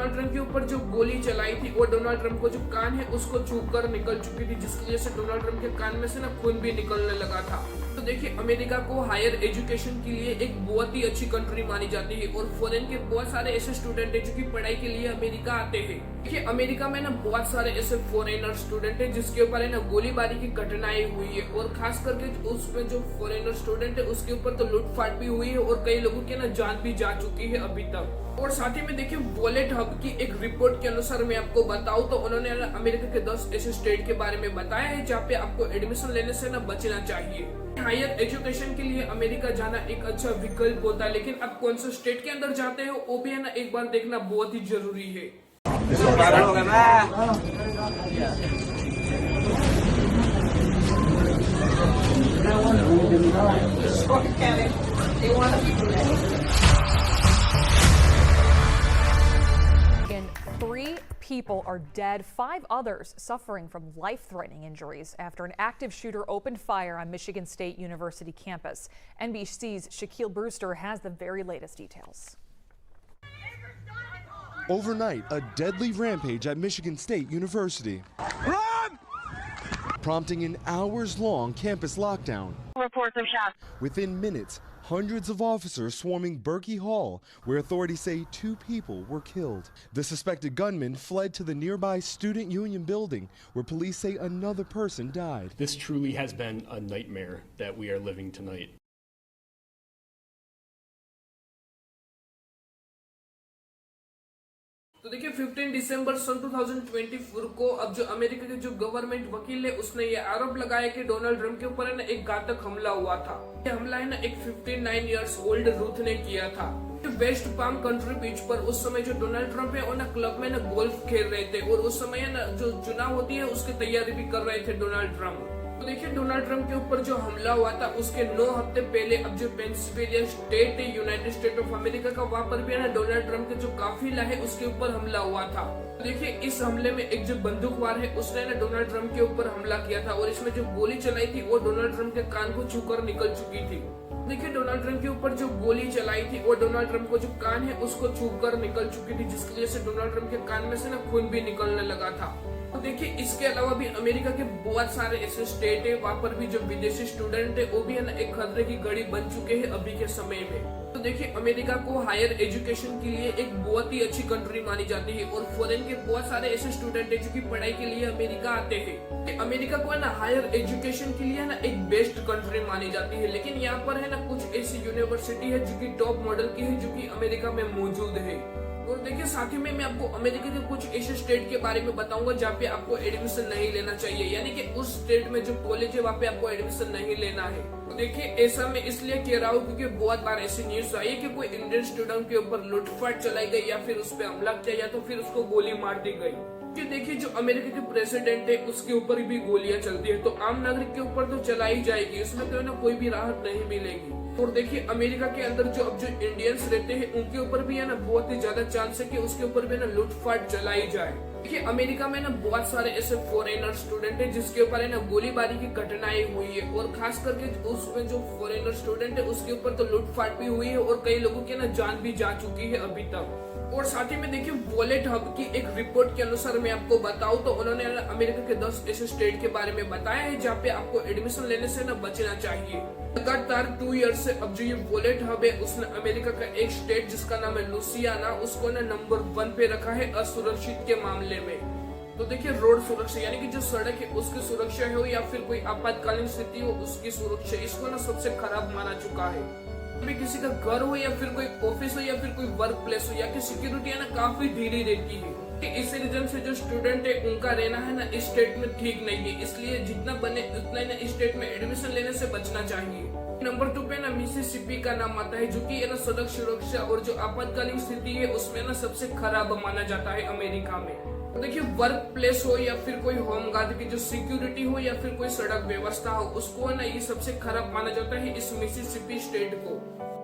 Donald Trump के ऊपर जो गोली चलाई थी वो डोनाल्ड ट्रंप को जो कान है उसको छू कर निकल चुकी थी, जिसकी वजह से डोनाल्ड ट्रंप के कान में से ना खून भी निकलने लगा था। तो देखिए, अमेरिका को हायर एजुकेशन के लिए एक बहुत ही अच्छी कंट्री मानी जाती है और फॉरेन के बहुत सारे ऐसे स्टूडेंट है जो कि पढ़ाई के लिए अमेरिका आते हैं। देखिए, अमेरिका में ना बहुत सारे ऐसे फॉरेनर स्टूडेंट है जिसके ऊपर है ना गोलीबारी की घटनाएं हुई है और खास करके उसमें जो फॉरेनर स्टूडेंट है उसके ऊपर तो लूटपाट भी हुई है और कई लोगों की ना जान भी जा चुकी है अभी तक। और साथ ही में देखिए, वॉलेट हब की एक रिपोर्ट के अनुसार मैं आपको बताऊं तो उन्होंने अमेरिका के 10 ऐसे स्टेट के बारे में बताया है जहाँ पे आपको एडमिशन लेने से ना बचना चाहिए। हायर एजुकेशन के लिए अमेरिका जाना एक अच्छा विकल्प होता है, लेकिन आप कौन से स्टेट के अंदर जाते हो वो भी है ना एक बार देखना बहुत ही जरूरी है। Three people are dead, 5 others suffering from life-threatening injuries after an active shooter opened fire on Michigan State University campus. NBC's Shaquille Brewster has the very latest details. Overnight, a deadly rampage at Michigan State University, prompting an hours-long campus lockdown. Reports of shots. Within minutes, hundreds of officers swarming Berkey Hall, where authorities say 2 people were killed. The suspected gunman fled to the nearby Student Union building, where police say another person died. This truly has been a nightmare that we are living tonight. तो देखिए, 15 दिसंबर सन 2024 को अब जो America के जो government वकील है उसने ये आरोप लगाया कि डोनाल्ड ट्रंप के ऊपर है ना एक घातक हमला हुआ था। ये हमला है ना एक 59 इयर्स ओल्ड रूथ ने किया था। वेस्ट पाम कंट्री बीच पर उस समय जो डोनाल्ड ट्रंप है वो ना क्लब में ना गोल्फ खेल रहे थे और उस समय है ना जो चुनाव होती है उसकी तैयारी भी कर रहे थे डोनाल्ड ट्रंप। तो देखिए, डोनाल्ड ट्रंप के ऊपर जो हमला हुआ था उसके 9 हफ्ते पहले अब जो पेंसिल्वेनिया स्टेट है यूनाइटेड स्टेट ऑफ अमेरिका का, वहां पर भी है ना डोनाल्ड ट्रंप के जो काफिला है उसके ऊपर हमला हुआ था। तो देखिए, इस हमले में एक जो बंदूकवार है उसने ना डोनाल्ड ट्रंप के ऊपर हमला किया था और इसमें जो गोली चलाई थी वो डोनाल्ड ट्रंप के कान को छूकर निकल चुकी थी। देखिए, डोनाल्ड ट्रंप के ऊपर जो गोली चलाई थी वो डोनाल्ड ट्रंप को जो कान है उसको छूकर निकल चुकी थी, जिसकी वजह से डोनाल्ड ट्रंप के कान में से ना खून भी निकलने लगा था। तो देखिए, इसके अलावा भी अमेरिका के बहुत सारे ऐसे स्टेट है वहाँ पर भी जो विदेशी स्टूडेंट है वो भी है ना एक खतरे की घड़ी बन चुके हैं अभी के समय में। तो देखिए, अमेरिका को हायर एजुकेशन के लिए एक बहुत ही अच्छी कंट्री मानी जाती है और फॉरेन के बहुत सारे ऐसे स्टूडेंट है जो कि पढ़ाई के लिए अमेरिका आते हैं। अमेरिका को है ना हायर एजुकेशन के लिए ना एक बेस्ट कंट्री मानी जाती है, लेकिन यहाँ पर है ना कुछ ऐसी यूनिवर्सिटी है जो कि टॉप मॉडल की है जो कि अमेरिका में मौजूद है। और देखिए, साथ ही में मैं आपको अमेरिका के कुछ ऐसे स्टेट के बारे में बताऊंगा जहाँ पे आपको एडमिशन नहीं लेना चाहिए, यानी कि उस स्टेट में जो कॉलेज है वहाँ पे आपको एडमिशन नहीं लेना है। तो देखिए, ऐसा मैं इसलिए कह रहा हूँ क्योंकि बहुत बार ऐसी न्यूज आई है कि कोई इंडियन स्टूडेंट के ऊपर लूटपाट चलाई गई या फिर उस पर हमला किया या तो फिर उसको गोली मार दी गई। कि देखिए, जो अमेरिका के प्रेसिडेंट है उसके ऊपर भी गोलियां चलती है तो आम नागरिक के ऊपर तो चलाई जाएगी, उसमें तो ना कोई भी राहत नहीं मिलेगी। और देखिए, अमेरिका के अंदर जो अब जो इंडियंस रहते हैं उनके ऊपर भी है ना बहुत ही ज्यादा चांस है कि उसके ऊपर भी ना लूटपाट चलाई जाए। देखिए, अमेरिका में ना बहुत सारे ऐसे फॉरेनर स्टूडेंट है जिसके ऊपर है ना गोलीबारी की घटनाएं हुई है और खास करके उसमें जो फॉरेनर स्टूडेंट है उसके ऊपर तो लूटपाट भी हुई है और कई लोगों की ना जान भी जा चुकी है अभी तक। और साथ ही में देखिए, वॉलेट हब की एक रिपोर्ट के अनुसार मैं आपको बताऊं तो उन्होंने अमेरिका के 10 ऐसे स्टेट के बारे में बताया है जहाँ पे आपको एडमिशन लेने से ना बचना चाहिए। लगातार 2 ईयर से अब जो ये वॉलेट हब है उसने अमेरिका का एक स्टेट जिसका नाम है लुसियाना उसको ना नंबर 1 पे रखा है असुरक्षित के मामले में। तो देखिए, रोड सुरक्षा यानी कि जो सड़क है उसकी सुरक्षा हो या फिर कोई आपातकालीन स्थिति हो उसकी सुरक्षा, इसको ना सबसे खराब माना चुका है। भी किसी का घर हो या फिर कोई ऑफिस हो या फिर कोई वर्क प्लेस हो या कि सिक्योरिटी है ना काफी ढीली रहती है। इस रीजन से जो स्टूडेंट है उनका रहना है ना इस स्टेट में ठीक नहीं है, इसलिए जितना बने उतना ना इस स्टेट में एडमिशन लेने से बचना चाहिए। नंबर 2 पे ना मिसिसिपी का नाम आता है जो कि ना सड़क सुरक्षा और जो आपातकालीन स्थिति है उसमें ना सबसे खराब माना जाता है अमेरिका में। तो देखिए, वर्क प्लेस हो या फिर कोई होम गार्ड की जो सिक्योरिटी हो या फिर कोई सड़क व्यवस्था हो उसको ना ये सबसे खराब माना जाता है इस मिसिसिपी स्टेट को।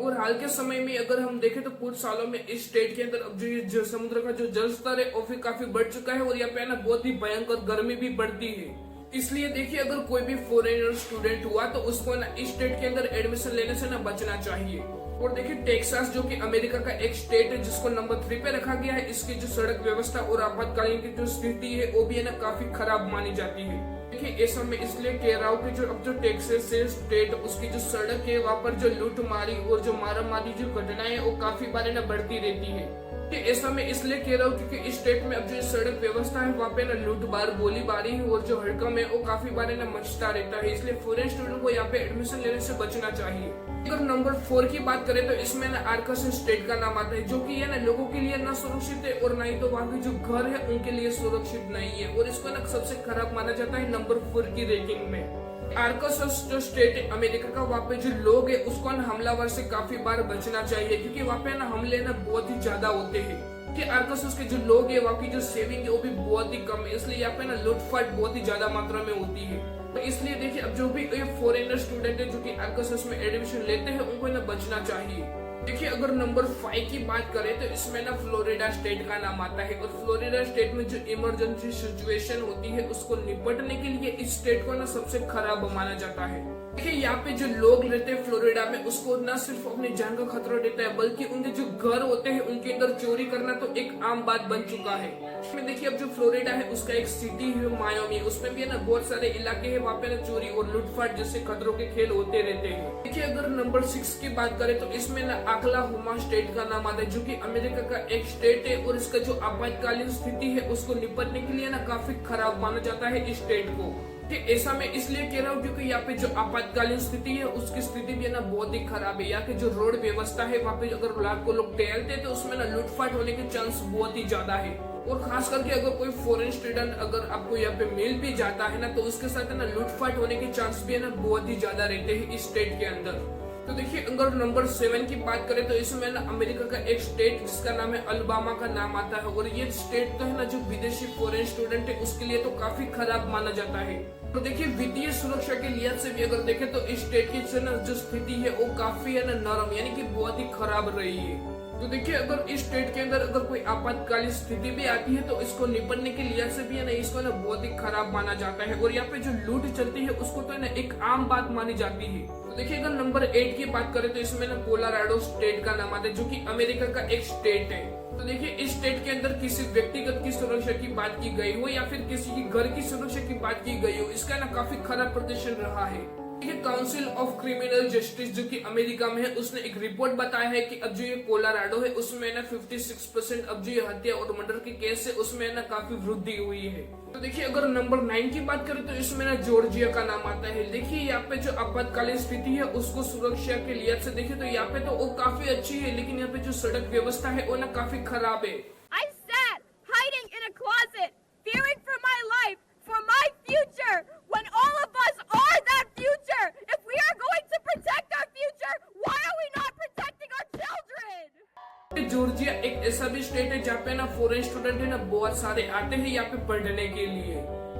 और हाल के समय में अगर हम देखें तो कुछ सालों में इस स्टेट के अंदर अब जो ये समुद्र का जो जल स्तर है वो फिर काफी बढ़ चुका है और यहाँ पे ना बहुत ही भयंकर गर्मी भी बढ़ती है। इसलिए देखिए, अगर कोई भी फॉरेनर स्टूडेंट हुआ तो उसको ना इस स्टेट के अंदर एडमिशन लेने से ना बचना चाहिए। और देखिए टेक्सास जो कि अमेरिका का एक स्टेट है जिसको नंबर 3 पे रखा गया है, इसकी जो सड़क व्यवस्था और आपातकालीन की जो स्थिति है वो भी है ना काफी खराब मानी जाती है। देखिए ऐसा मैं इसलिए कह रहा हूँ कि जो अब जो टेक्सास है स्टेट, उसकी जो सड़क है वहाँ पर जो लूटमारी और जो मारामारी जो घटनाएं है वो काफी बार ना बढ़ती रहती है। कि ऐसा मैं इसलिए कह रहा हूँ क्योंकि इस स्टेट में अब जो सड़क व्यवस्था है वहाँ पे ना लूटमार, गोलीबारी और जो हड़कम है वो काफी बार ना मचता रहता है, इसलिए फॉरेन स्टूडेंट को यहाँ पे एडमिशन लेने से बचना चाहिए। अगर नंबर 4 की बात करें तो इसमें ना आर्कांसस स्टेट का नाम आता है, जो कि है ना लोगों के लिए ना सुरक्षित है और ना ही तो वहाँ के जो घर है उनके लिए सुरक्षित नहीं है, और इसको ना सबसे खराब माना जाता है नंबर 4 की रैंकिंग में। आर्कांसस जो स्टेट है अमेरिका का, वहाँ पे जो लोग है उसको ना हमलावर से काफी बार बचना चाहिए, क्योंकि वहाँ पे ना हमले ना बहुत ही ज्यादा होते हैं। कि आर्कांसस के जो लोग है वहाँ की जो सेविंग है वो भी बहुत ही कम है, इसलिए यहाँ पे ना लूटपाट बहुत ही ज्यादा मात्रा में होती है। तो इसलिए देखिए अब जो भी फॉरेनर स्टूडेंट है जो कि आर्कांसस में एडमिशन लेते हैं उनको ना बचना चाहिए। देखिए अगर नंबर 5 की बात करें तो इसमें ना फ्लोरिडा स्टेट का नाम आता है, और फ्लोरिडा स्टेट में जो इमरजेंसी सिचुएशन होती है उसको निपटने के लिए इस स्टेट को ना सबसे खराब माना जाता है। देखिए यहाँ पे जो लोग रहते हैं फ्लोरिडा में उसको न सिर्फ अपनी जान का खतरा रहता है, बल्कि उनके जो घर होते हैं उनके अंदर चोरी करना तो एक आम बात बन चुका है। इसमें देखिए अब जो फ्लोरिडा है उसका एक सिटी है मायामी, उसमें भी है ना बहुत सारे इलाके हैं वहाँ पे ना चोरी और लूटपाट जैसे खतरों के खेल होते रहते हैं। देखिए अगर नंबर 6 की बात करें तो इसमें ना ओक्लाहोमा स्टेट का नाम आता है, जो कि अमेरिका का एक स्टेट है, और इसका जो आपातकालीन स्थिति है उसको निपटने के लिए ना काफी खराब माना जाता है इस स्टेट को। कि ऐसा मैं इसलिए कह रहा हूँ क्योंकि यहाँ पे जो आपातकालीन स्थिति है उसकी स्थिति भी है ना बहुत ही खराब है। यहाँ की जो रोड व्यवस्था है वहाँ पे अगर लाखों लोग टहलते हैं तो उसमें ना लूटपाट होने के चांस बहुत ही ज्यादा है, और खास करके अगर कोई फॉरेन स्टूडेंट अगर आपको यहाँ पे मिल भी जाता है ना तो उसके साथ है ना लूटपाट होने के चांस भी है ना बहुत ही ज्यादा रहते हैं इस स्टेट के अंदर। तो देखिए अगर नंबर 7 की बात करें तो इसमें ना अमेरिका का एक स्टेट जिसका नाम है अलबामा का नाम आता है, और ये स्टेट तो है ना जो विदेशी फॉरेन स्टूडेंट है उसके लिए तो काफी खराब माना जाता है। तो देखिए वित्तीय सुरक्षा के लिहाज से भी अगर देखें तो इस स्टेट की जो स्थिति है वो काफी है ना नरम, यानी कि बहुत ही खराब रही है। तो देखिए अगर इस स्टेट के अंदर अगर कोई आपातकालीन स्थिति भी आती है तो इसको निपटने के लिहाज से भी है ना इसको ना बहुत ही खराब माना जाता है, और यहाँ पे जो लूट चलती है उसको तो है ना एक आम बात मानी जाती है। तो देखिए अगर नंबर 8 की बात करें तो इसमें ना कोलोराडो स्टेट का नाम आता है, जो कि अमेरिका का एक स्टेट है। तो देखिए इस स्टेट के अंदर किसी व्यक्तिगत की सुरक्षा की बात की गई हो या फिर किसी की घर की सुरक्षा की बात की गई हो, इसका ना काफी खराब प्रदर्शन रहा है। काउंसिल ऑफ क्रिमिनल जस्टिस जो कि अमेरिका में है उसने एक रिपोर्ट बताया है कि अब जो ये कोलोराडो है उसमें ना 56% अब जो ये हत्या और मर्डर के केस है उसमें ना काफी वृद्धि हुई है। तो देखिए अगर नंबर 9 की बात करें तो इसमें ना जॉर्जिया का नाम आता है। देखिए यहाँ पे जो आपातकालीन स्थिति है उसको सुरक्षा के लिहाज से देखिए तो यहाँ पे तो वो काफी अच्छी है, लेकिन यहाँ पे जो सड़क व्यवस्था है वो ना काफी खराब है। I sat hiding in a closet, fearing for my life, for my future, when all of us are that future. If we are going to protect our future, why are we not protecting our children? Georgia एक ऐसा भी state है जहाँ पे ना foreign student है ना बहुत सारे आते हैं यहाँ पे पढ़ने के लिए।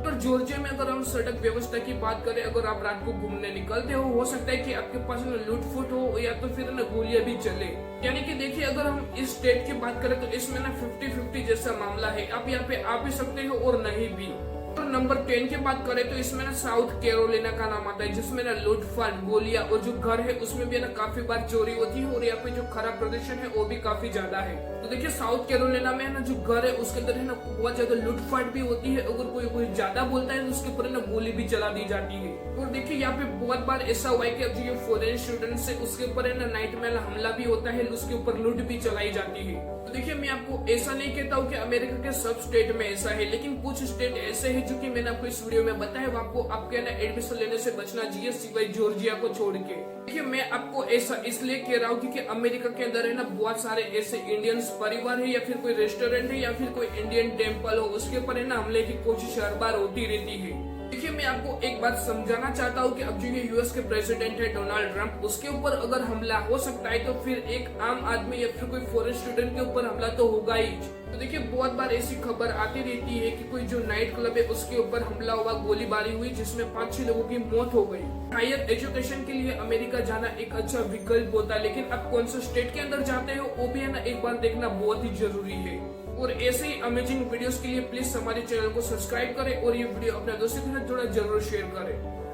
पर जॉर्जिया में अगर हम सड़क व्यवस्था की बात करें, अगर आप रात को घूमने निकलते हो सकता है कि आपके पास ना लूटफुट हो या तो फिर ना गोलियां भी चले। यानी कि देखिए अगर हम इस स्टेट की बात करें तो इसमें ना 50-50 जैसा मामला है, आप यहाँ पे आ भी सकते हो और नहीं भी। और नंबर 10 की बात करें तो इसमें ना साउथ कैरोलिना का नाम आता है, जिसमें ना लूटपाट, गोलियां और जो घर है उसमें भी ना काफी बार चोरी होती है, और यहाँ पे जो खराब प्रदर्शन है वो भी काफी ज्यादा है। तो देखिए साउथ कैरोलिना में ना जो घर है उसके अंदर है ना बहुत ज्यादा लूटपाट भी होती है, अगर कोई ज्यादा बोलता है तो उसके ऊपर ना गोली भी चला दी जाती है। और देखिए यहाँ पे बहुत बार ऐसा हुआ है कि अब जो ये फॉरेन स्टूडेंट्स है उसके ऊपर है ना नाइट में हमला भी होता है, उसके ऊपर लूट भी चलाई जाती है। तो देखिए मैं आपको ऐसा नहीं कहता हूँ कि अमेरिका के सब स्टेट में ऐसा है, लेकिन कुछ स्टेट ऐसे हैं जो कि मैंने आपको इस वीडियो में बताया वो आपको आपके ना एडमिशन लेने से बचना चाहिए, सिवाय जॉर्जिया को छोड़ के। देखिए मैं आपको ऐसा इसलिए कह रहा हूँ क्योंकि अमेरिका के अंदर है ना बहुत सारे ऐसे इंडियंस परिवार है या फिर कोई रेस्टोरेंट है या फिर कोई इंडियन टेम्पल हो, उसके ऊपर है ना हमले की कोशिश हर बार होती रहती है। देखिए मैं आपको एक बात समझाना चाहता हूँ कि अब जो ये यूएस के प्रेसिडेंट है डोनाल्ड ट्रंप, उसके ऊपर अगर हमला हो सकता है तो फिर एक आम आदमी या फिर कोई फॉरेन स्टूडेंट के ऊपर हमला तो होगा ही। तो देखिए बहुत बार ऐसी खबर आती रहती है कि कोई जो नाइट क्लब है उसके ऊपर हमला हुआ, गोलीबारी हुई जिसमें 5-6 लोगों की मौत हो गई। हायर एजुकेशन के लिए अमेरिका जाना एक अच्छा विकल्प होता है, लेकिन आप कौन सा स्टेट के अंदर जाते हो वो भी है ना एक बार देखना बहुत ही जरूरी है। और ऐसे ही अमेजिंग वीडियोस के लिए प्लीज हमारे चैनल को सब्सक्राइब करें और ये वीडियो अपने दोस्तों के साथ थोड़ा जरूर शेयर करें।